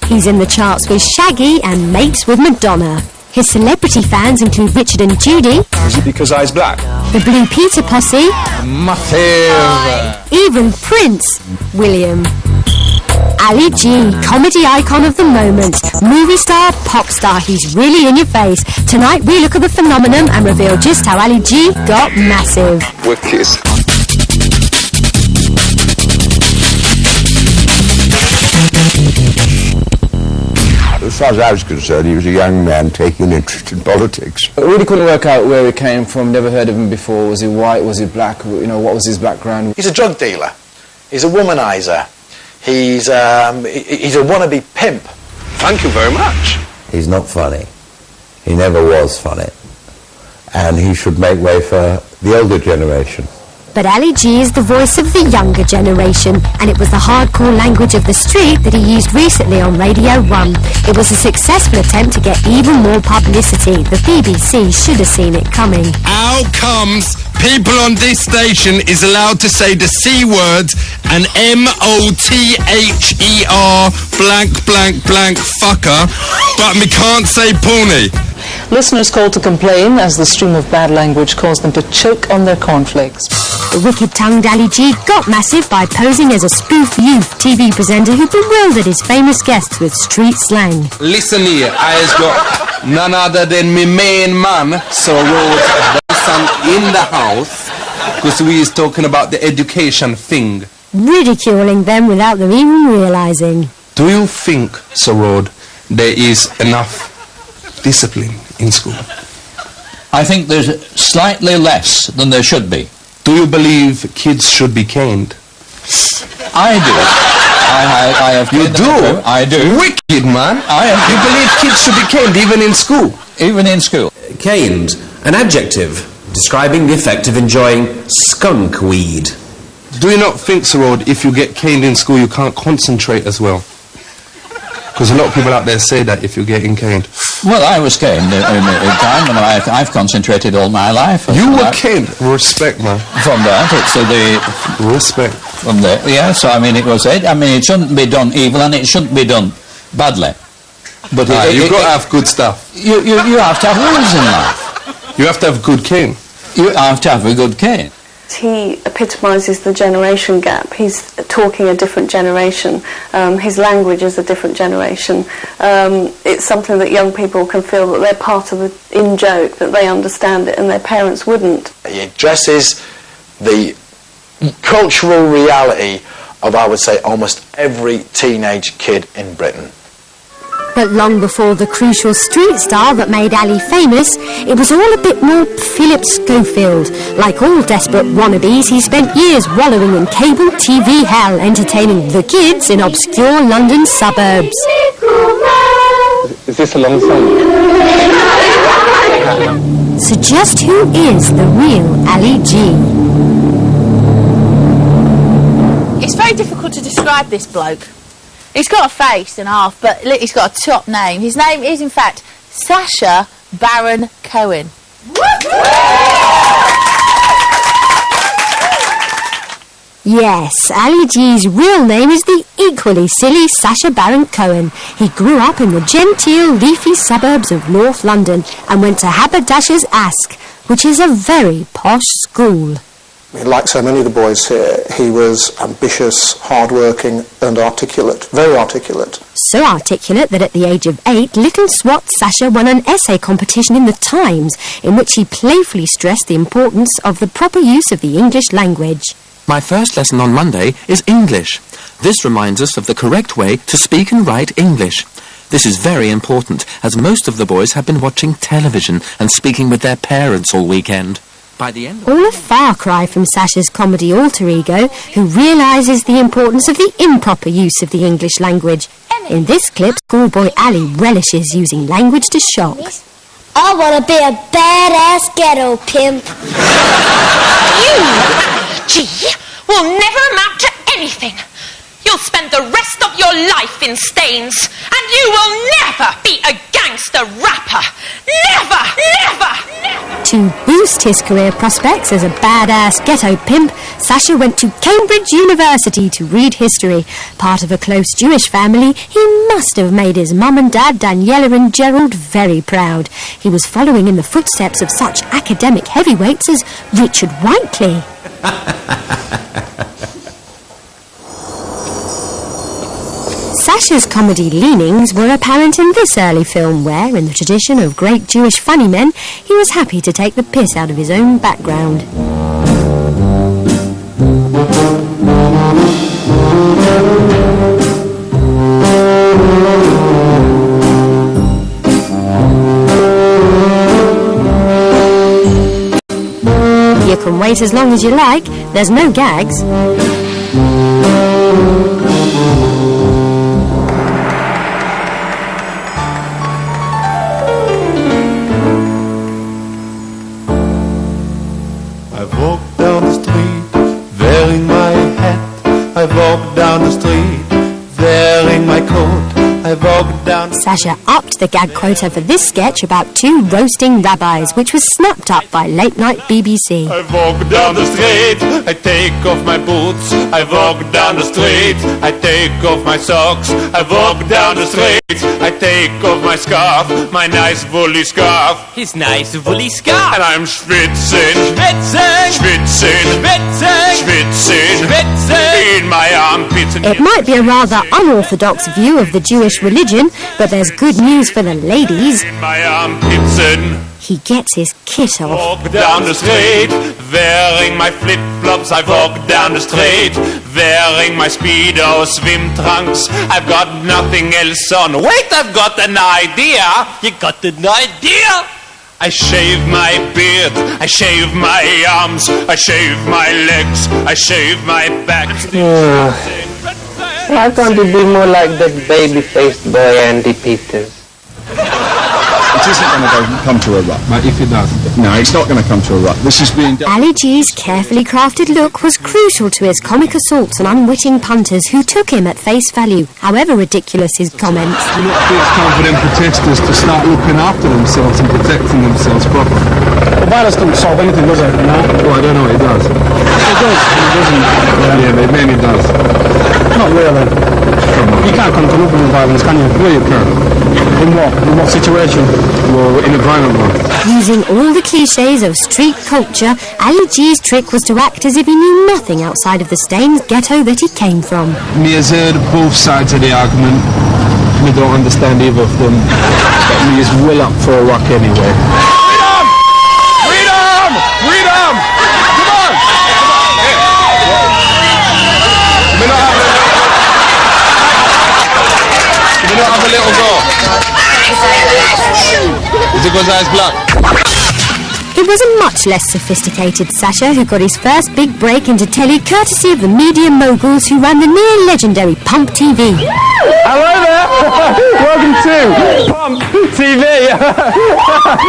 He's in the charts with Shaggy and mates with Madonna. His celebrity fans include Richard and Judy. Is it because I's black? The Blue Peter Posse. Massiv. Even Prince William. Ali G, comedy icon of the moment. Movie star, pop star, he's really in your face. Tonight we look at the phenomenon and reveal just how Ali G got massive. Wicked. As far as I was concerned, he was a young man taking an interest in politics. I really couldn't work out where he came from, never heard of him before. Was he white, was he black, you know, what was his background? He's a drug dealer, he's a womanizer, he's a wannabe pimp. Thank you very much. He's not funny. He never was funny. And he should make way for the older generation. But Ali G is the voice of the younger generation, and it was the hardcore language of the street that he used recently on Radio 1. It was a successful attempt to get even more publicity. The BBC should have seen it coming. How comes people on this station is allowed to say the C words and M-O-T-H-E-R blank blank blank fucker, but me can't say pony? Listeners called to complain as the stream of bad language caused them to choke on their cornflakes. The wicked-tongued Ali G got massive by posing as a spoof youth TV presenter who bewildered his famous guests with street slang. Listen here, I's got none other than me main man, so Rhodes, son in the house, because we is talking about the education thing. Ridiculing them without them even realising. Do you think, Sir Rod, there is enough discipline in school? I think there's slightly less than there should be. Do you believe kids should be caned? I do. I have. You do? I do. Wicked, man. You believe kids should be caned even in school? Even in school. Caned, an adjective describing the effect of enjoying skunk weed. Do you not think, Sir Rod, if you get caned in school you can't concentrate as well? Because a lot of people out there say that if you're getting caned. Well, I was caned in a time, and I've concentrated all my life. You were caned? Respect, man. From that, it's the... Respect. From there, yeah, so I mean, it shouldn't be done evil, and it shouldn't be done badly. But you've got to have good stuff. You have to have rules in life. You have to have good cane. You have to have a good cane. He epitomises the generation gap. He's talking a different generation. His language is a different generation. It's something that young people can feel that they're part of the in-joke, that they understand it and their parents wouldn't. He addresses the cultural reality of, I would say, almost every teenage kid in Britain. But long before the crucial street style that made Ali famous, it was all a bit more Philip Schofield. Like all desperate wannabes, he spent years wallowing in cable TV hell, entertaining the kids in obscure London suburbs. Is this a long song? So just who is the real Ali G? It's very difficult to describe this bloke. He's got a face and a half, but look, he's got a top name. His name is, in fact, Sacha Baron Cohen. Yes, Ali G's real name is the equally silly Sacha Baron Cohen. He grew up in the genteel, leafy suburbs of North London and went to Haberdasher's Ask, which is a very posh school. Like so many of the boys here, he was ambitious, hard-working and articulate, very articulate. So articulate that at the age of 8, little Swat Sacha won an essay competition in the Times in which he playfully stressed the importance of the proper use of the English language. My first lesson on Monday is English. This reminds us of the correct way to speak and write English. This is very important, as most of the boys have been watching television and speaking with their parents all weekend. By the end all a far cry from Sacha's comedy alter ego, who realises the importance of the improper use of the English language. In this clip, schoolboy Ali relishes using language to shock. I want to be a badass ghetto pimp. You, G, will never amount to anything. You'll spend the rest of your life in Staines, and you will never be a gangster rapper. Never, never, never. To boost his career prospects as a badass ghetto pimp, Sacha went to Cambridge University to read history. Part of a close Jewish family, he must have made his mum and dad, Daniela and Gerald, very proud. He was following in the footsteps of such academic heavyweights as Richard Whiteley. Sacha's comedy leanings were apparent in this early film where, in the tradition of great Jewish funny men, he was happy to take the piss out of his own background. You can wait as long as you like, there's no gags. Sacha upped the gag quota for this sketch about two roasting rabbis, which was snapped up by late-night BBC. I walk down the street, I take off my boots. I walk down the street, I take off my socks. I walk down the street, I take off my scarf, my nice woolly scarf. His nice woolly scarf. And I'm schwitzing, schwitzing, schwitzing, schwitzing, schwitzing, schwitzing in my armpits. It might be a rather unorthodox view of the Jewish religion, but there's good news for the ladies. In my armpits. He gets his kit off. Walk down the street, wearing my flip-flops. I walk down the street, wearing my Speedo swim trunks. I've got nothing else on. Wait, I've got an idea. You got an idea? I shave my beard, I shave my arms, I shave my legs, I shave my back. Why can't you be more like that baby-faced boy Andy Peters? It isn't going to come to a rut. But if it does. No, it's not going to come to a rut. This is being done. Ali G's carefully crafted look was crucial to his comic assaults on unwitting punters who took him at face value, however ridiculous his comments. It's time for them protesters to start looking after themselves and protecting themselves properly. The violence doesn't solve anything, does it? No? Well, I don't know, it does. It does. It doesn't. Yeah, it mainly does. Not really. You can't control open violence, can you? Well, you can. In what? In what situation? Well, in a violent one. Using all the cliches of street culture, Ali G's trick was to act as if he knew nothing outside of the Staines ghetto that he came from. Me has heard both sides of the argument. Me don't understand either of them. But me is well up for a rock anyway. Freedom! Freedom! Come on! Can we not have a little go? Is it because eyes black? It was a much less sophisticated Sacha who got his first big break into telly courtesy of the media moguls who ran the near-legendary Pump TV. Hello there! Welcome to Pump TV!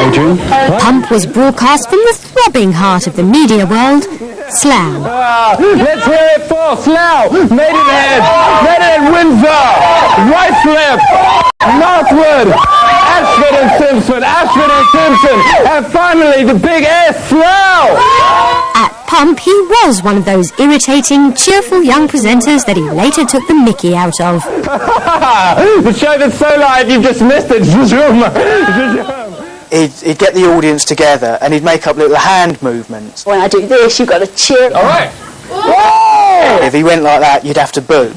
Adrian? Pump was broadcast from the throbbing heart of the media world, Slough. Let's hear it for Slough! Maidenhead, Windsor, Whiteflip, Northwood, Ashford and Simpson, and finally the big S, Slough! At Pump, he was one of those irritating, cheerful young presenters that he later took the mickey out of. The show that's so live you've just missed it. He'd get the audience together and he'd make up little hand movements. When I do this, you've got to cheer. All right. If he went like that, you'd have to boo.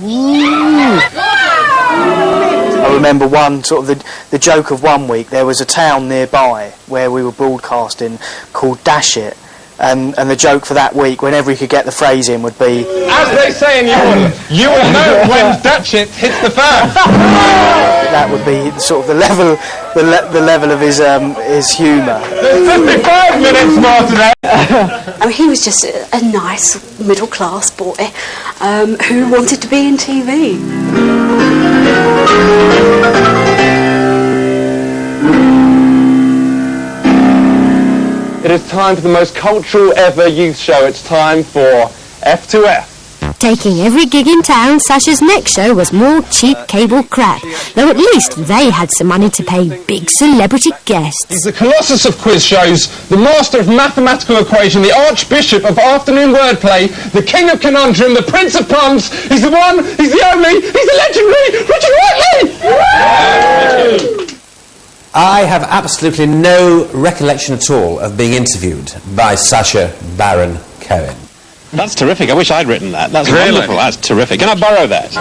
I remember one sort of the joke of one week. There was a town nearby where we were broadcasting called Dash It, and the joke for that week, whenever he could get the phrase in, would be, as they say in York, you will know when Dash It hits the fan. That would be sort of the level of his humour. There's 55 minutes more today. I mean, he was just a nice middle-class boy who wanted to be in TV. It is time for the most cultural ever youth show. It's time for F2F. Taking every gig in town, Sacha's next show was more cheap cable crap, though at least they had some money to pay big celebrity guests. He's the colossus of quiz shows, the master of mathematical equation, the archbishop of afternoon wordplay, the king of conundrum, the prince of puns. He's the one, he's the only, he's the legendary Richard Whiteley! I have absolutely no recollection at all of being interviewed by Sacha Baron Cohen. That's terrific. I wish I'd written that. That's Really? wonderful. That's terrific. Can I borrow that?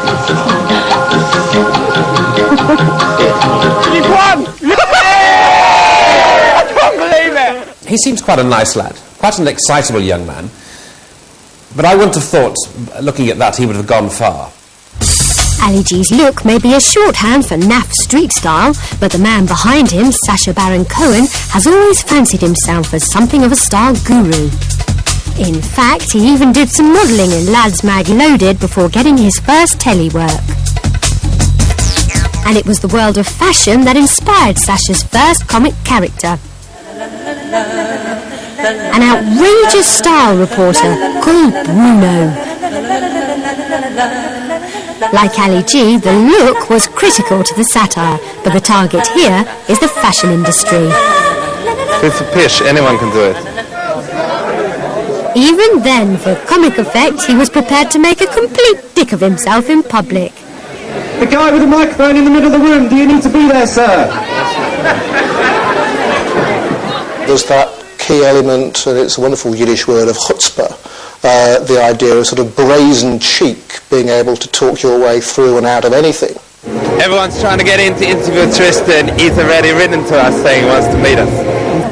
You've won! I can't believe it! He seems quite a nice lad, quite an excitable young man. But I wouldn't have thought, looking at that, he would have gone far. Ali G's look may be a shorthand for naff street style, but the man behind him, Sacha Baron Cohen, has always fancied himself as something of a style guru. In fact, he even did some modelling in Lads Mag Loaded before getting his first telly work. And it was the world of fashion that inspired Sacha's first comic character. An outrageous style reporter called Bruno. Like Ali G, the look was critical to the satire, but the target here is the fashion industry. It's a pish, anyone can do it. Even then, for comic effect, he was prepared to make a complete dick of himself in public. The guy with the microphone in the middle of the room, do you need to be there, sir? There's that key element, and it's a wonderful Yiddish word of chutzpah, the idea of sort of brazen cheek, being able to talk your way through and out of anything. Everyone's trying to get in to interview Tristan. He's already written to us saying he wants to meet us.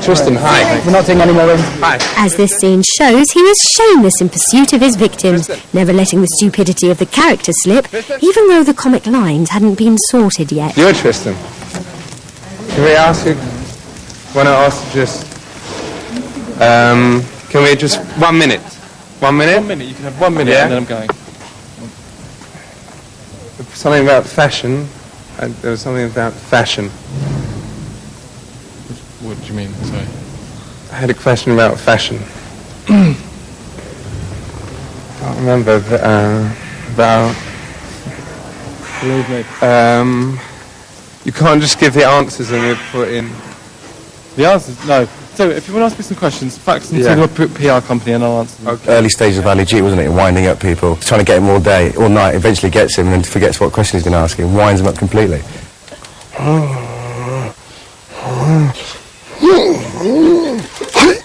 Tristan, hi. We're not taking any more in. Hi. As this scene shows, he was shameless in pursuit of his victims, never letting the stupidity of the character slip, even though the comic lines hadn't been sorted yet. You're Tristan. Can we ask you... Want to ask you just... can we just... 1 minute? 1 minute? 1 minute, you can have 1 minute Yeah? and then I'm going. Something about fashion. There was something about fashion. What do you mean? Sorry. I had a question about fashion. I can't remember about... Believe me. You can't just give the answers and we put in... The answers? No. So, if you want to ask me some questions, fax them to your PR company and I'll answer them. Okay. Early stages of Ali G, wasn't it? Winding up people, trying to get him all day, all night, eventually gets him and then forgets what question he's going to ask him, winds him up completely.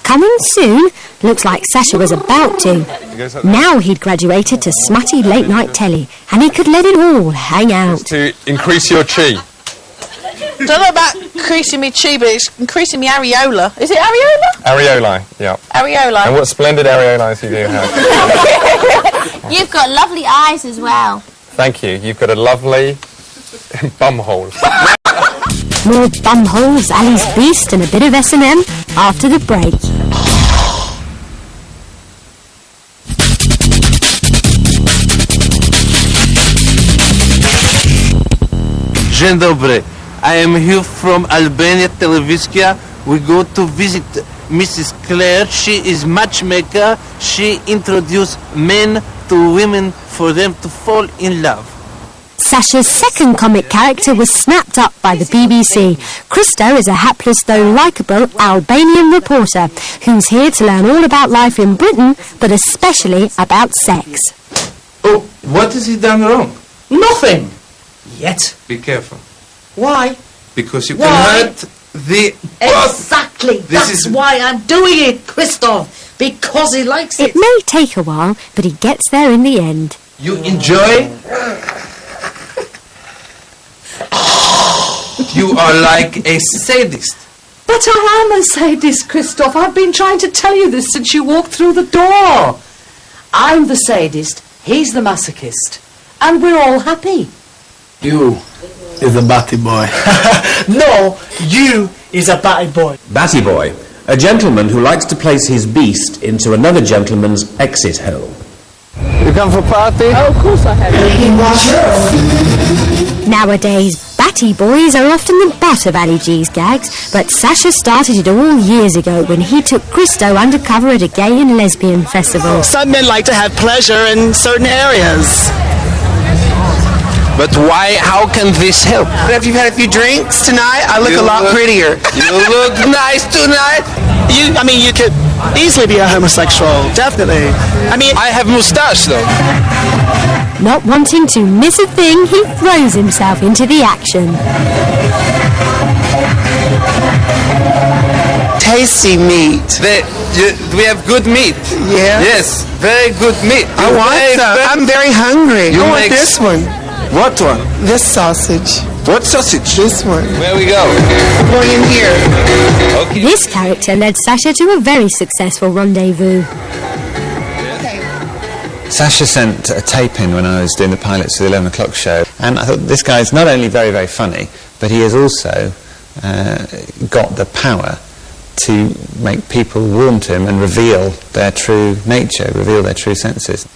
Coming soon? Looks like Sacha was about to. Now he'd graduated to smutty late-night telly, and he could let it all hang out. To increase your chi. I don't know about increasing me chi, but it's increasing me areola. Is it areola? Areolae, yeah. Areola. And what splendid areolae you do have. You've got lovely eyes as well. Thank you. You've got a lovely bumhole. More bumholes, Ali's Beast, and a bit of S&M after the break. Dzień dobry. I am here from Albania Televizia. We go to visit Mrs. Claire. She is matchmaker. She introduces men to women for them to fall in love. Sacha's second comic character was snapped up by the BBC. Christo is a hapless though likeable Albanian reporter who's here to learn all about life in Britain, but especially about sex. Oh, what has he done wrong? Nothing! Yet. Be careful. Why? Because you Why? can hurt the... Exactly! That's why I'm doing it, Christoph! Because he likes it! It may take a while, but he gets there in the end. You enjoy? You are like a sadist. But I am a sadist, Christoph. I've been trying to tell you this since you walked through the door. I'm the sadist, he's the masochist. And we're all happy. You is a batty boy. No, you is a batty boy. Batty boy, a gentleman who likes to place his beast into another gentleman's exit hole. You come for a party? Oh, of course I have. Nowadays, Batty boys are often the butt of Ali G's gags, but Sacha started it all years ago when he took Christo undercover at a gay and lesbian festival. Some men like to have pleasure in certain areas. But why? How can this help? Have you had a few drinks tonight? I look a lot prettier. You look nice tonight. You could easily be a homosexual, definitely. I have moustache though. Not wanting to miss a thing, he throws himself into the action. Tasty meat. We have good meat. Yeah? Yes, very good meat. I want some. I'm very hungry. I want this one. What one? This sausage. What sausage? This one. Where we go? Going in here. Okay. This character led Sacha to a very successful rendezvous. Sacha sent a tape in when I was doing the pilots for the 11 o'clock show, and I thought this guy's not only very, very funny, but he has also got the power to make people warm to him and reveal their true nature, reveal their true senses.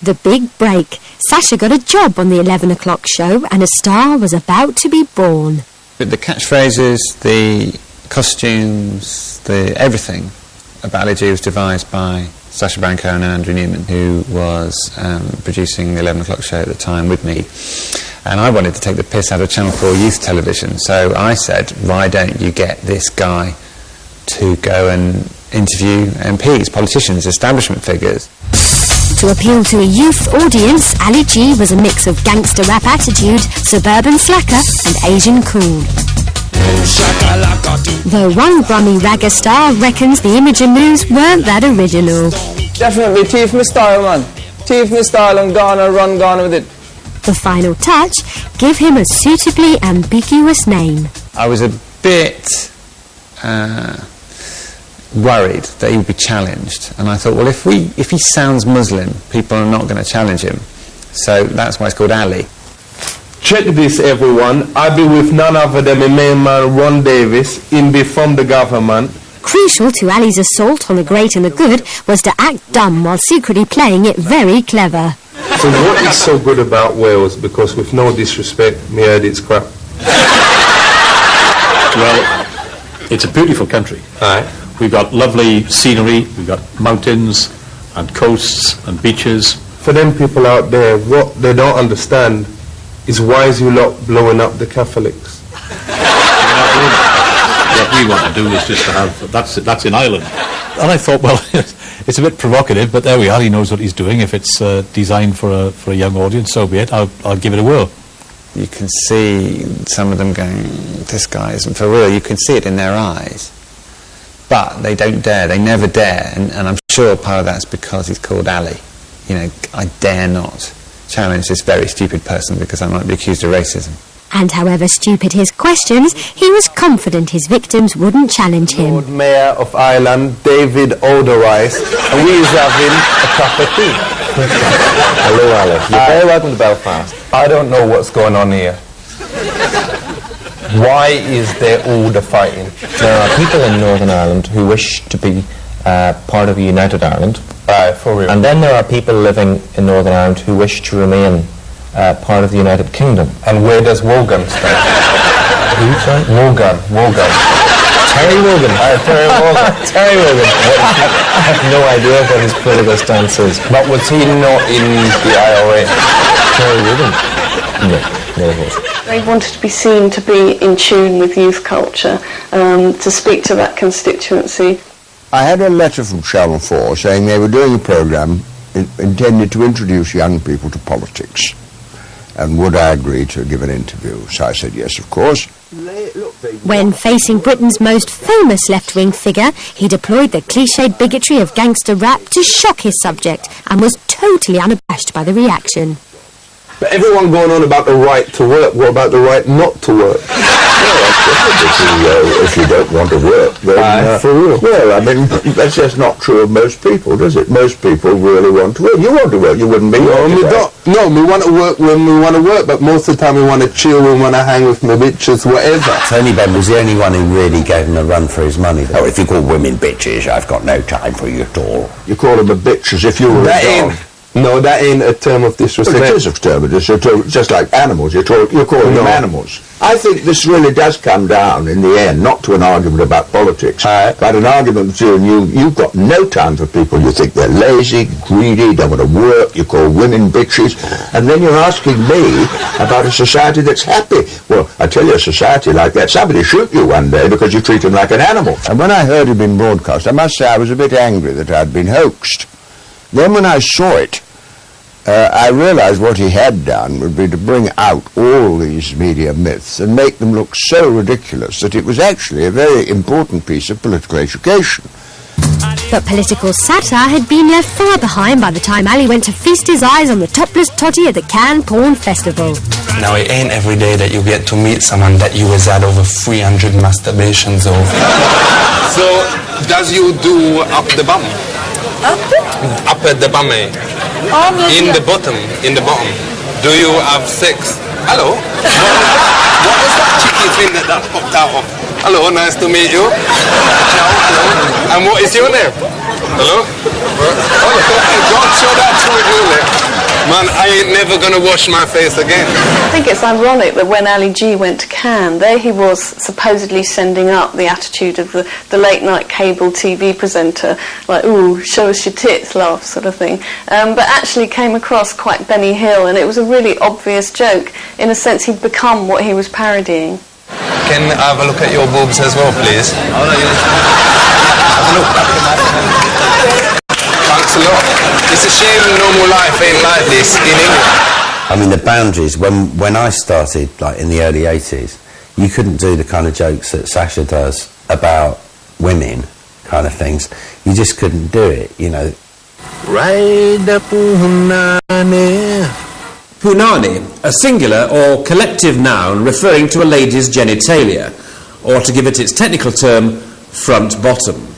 The big break. Sacha got a job on the 11 o'clock show and a star was about to be born. But the catchphrases, the costumes, everything about Ali G was devised by Sacha Baron Cohen and Andrew Newman, who was producing the 11 o'clock show at the time with me. And I wanted to take the piss out of Channel 4 youth television, so I said, why don't you get this guy to go and interview MPs, politicians, establishment figures. To appeal to a youth audience, Ali G was a mix of gangster rap attitude, suburban slacker and Asian cool. Though one Brummy ragger star reckons the image and moves weren't that original. Definitely teeth my style, man. Teeth my style and gone with it. The final touch, give him a suitably ambiguous name. I was a bit worried that he would be challenged, and I thought, well, if he sounds Muslim, people are not going to challenge him, so that's why it's called Ali. Check this, everyone. I'll be with none other than my main man Ron Davis, in be from the government. Crucial to Ali's assault on the great and the good was to act dumb while secretly playing it very clever. So what is so good about Wales? Because with no disrespect, me heard it's crap. Well, it's a beautiful country. Aye. We've got lovely scenery, we've got mountains and coasts and beaches. For them people out there, what they don't understand is why is you lot blowing up the Catholics? What we want to do is just to have, that's in Ireland. And I thought, well, it's a bit provocative, but there we are, he knows what he's doing. If it's designed for a young audience, so be it, I'll give it a whirl. You can see some of them going, this guy isn't for real. You can see it in their eyes. But they don't dare, they never dare, and I'm sure part of that's because he's called Ali. You know, I dare not challenge this very stupid person because I might be accused of racism. And however stupid his questions, he was confident his victims wouldn't challenge him. Lord Mayor of Ireland, David Alderrice, and we is having a cup of tea. Hello, Alice. You're very welcome to Belfast. I don't know what's going on here. Why is there all the fighting? There are people in Northern Ireland who wish to be part of a united Ireland. For real. And then there are people living in Northern Ireland who wish to remain part of the United Kingdom. And where does Wogan stand? Who, sorry? Wogan. Terry Wogan. Terry Wogan. Terry Wogan. I have no idea what his political stance is. But was he not in the IRA? Terry Wogan? No, he wasn't. They wanted to be seen to be in tune with youth culture, to speak to that constituency. I had a letter from Channel 4 saying they were doing a programme intended to introduce young people to politics. And would I agree to give an interview? So I said yes, of course. When facing Britain's most famous left-wing figure, he deployed the cliched bigotry of gangster rap to shock his subject and was totally unabashed by the reaction. But everyone going on about the right to work, what about the right not to work? If you don't want to work, then... for real? Well, I mean, that's just not true of most people, does it? Most people really want to work. You want to work, you wouldn't be here today. We want to work when we want to work, but most of the time we want to chill, we want to hang with my bitches, whatever. Tony Benn was the only one who really gave him a run for his money. Oh, if you call women bitches, I've got no time for you at all. You call them a bitch as if you were a dog. No, that ain't a term of disrespect. Well, it is a term of disrespect, just like animals. You're calling them animals. I think this really does come down, in the end, not to an argument about politics, but an argument between you've got no time for people. You think they're lazy, greedy, don't want to work, you call women bitches, and then you're asking me about a society that's happy. Well, I tell you, a society like that, somebody shoot you one day because you treat them like an animal. And when I heard it in broadcast, I must say I was a bit angry that I'd been hoaxed. Then when I saw it, I realised what he had done would be to bring out all these media myths and make them look so ridiculous that it was actually a very important piece of political education. But political satire had been left far behind by the time Ali went to feast his eyes on the topless toddy at the Cannes Porn Festival. Now, it ain't every day that you get to meet someone that you has had over 300 masturbations of. So, does you do up the bum? Up at the bum, eh? In the bottom. Do you have sex? Hello? What was that cheeky thing that popped out of? Hello, nice to meet you. Ciao. And what is your name? Hello? Don't show that to me, Julie. Man, I ain't never gonna wash my face again. I think it's ironic that when Ali G went to Cannes, there he was supposedly sending up the attitude of the late-night cable TV presenter, like, ooh, show us your tits, laugh, sort of thing. But actually came across quite Benny Hill, and it was a really obvious joke. In a sense, he'd become what he was parodying. Can I have a look at your boobs as well, please? Have a look. Thanks a lot. It's a shame normal life ain't like this in England. I mean, the boundaries, when I started, like in the early 80s, you couldn't do the kind of jokes that Sacha does about women, kind of things. You just couldn't do it, you know. Punani, a singular or collective noun referring to a lady's genitalia, or to give it its technical term, front-bottom.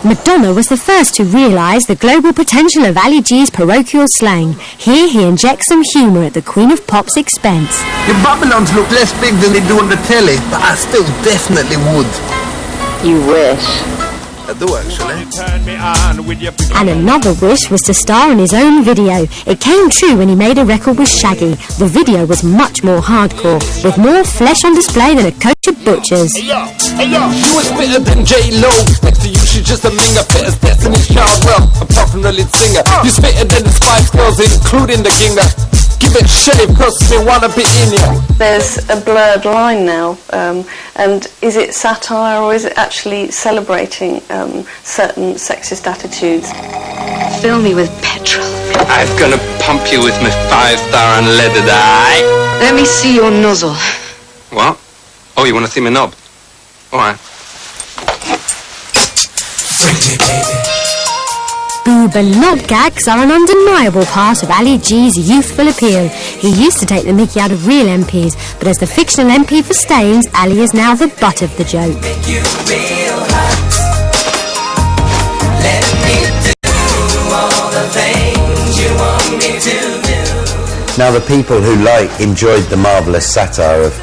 Madonna was the first to realise the global potential of Ali G's parochial slang. Here he injects some humour at the Queen of Pop's expense. Your Babylons look less big than they do on the telly, but I still definitely would. You wish. I do, actually. And another wish was to star in his own video. It came true when he made a record with Shaggy. The video was much more hardcore, with more flesh on display than a coach of butchers. Hey yo, you was better than J-Lo. Next to you, she's just a minger, fit as Destiny's Child. Well, apart from the lead singer, you fitter than the Spice Girls, including the Ginger. Give it shave, cause me wanna be in ya. There's a blurred line now, and is it satire or is it actually celebrating certain sexist attitudes? Fill me with petrol. I'm gonna pump you with my 5-star unleaded eye. Let me see your nozzle. What? Oh, you wanna see my knob? Alright. Boob and knob gags are an undeniable part of Ali G's youthful appeal. He used to take the mickey out of real MPs, but as the fictional MP for Staines, Ali is now the butt of the joke. Now, the people who enjoyed the marvellous satire of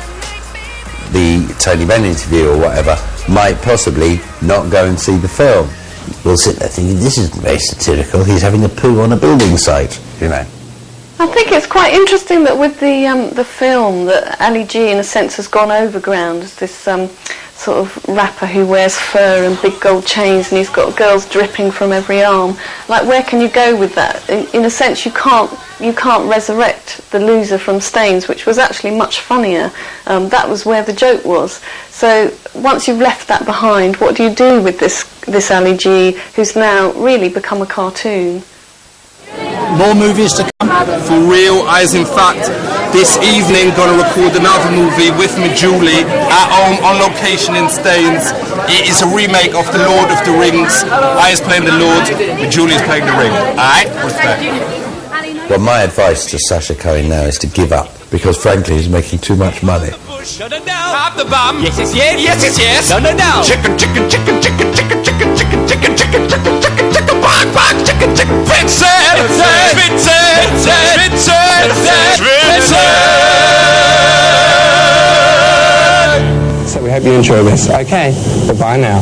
the Tony Benn interview or whatever might possibly not go and see the film. We'll sit there thinking, this isn't very satirical, he's having a poo on a building site, you know. I think it's quite interesting that with the film that Ali G in a sense has gone overground as this sort of rapper who wears fur and big gold chains and he's got girls dripping from every arm. Like, where can you go with that? In a sense, you can't resurrect the loser from Staines, which was actually much funnier. That was where the joke was. So once you've left that behind, what do you do with this Ali G who's now really become a cartoon? More movies to come? For real, as in fact, this evening gonna record another movie with me Julie at home on location in Staines. It is a remake of The Lord of the Rings. I is playing the Lord, and Julie's playing the ring. Alright? Respect. Well, my advice to Sacha Cohen now is to give up, because frankly he's making too much money. Pop the bomb. Yes, yes, yes. Yes, yes, yes. No, no, no. Chicken, chicken, chicken, chicken, chicken, chicken, chicken, chicken, chicken, chicken, chicken, chicken, bang, bang, chicken, chicken. Vincent! Vincent! Vincent! Vincent! So we hope you enjoy this. Okay, goodbye now.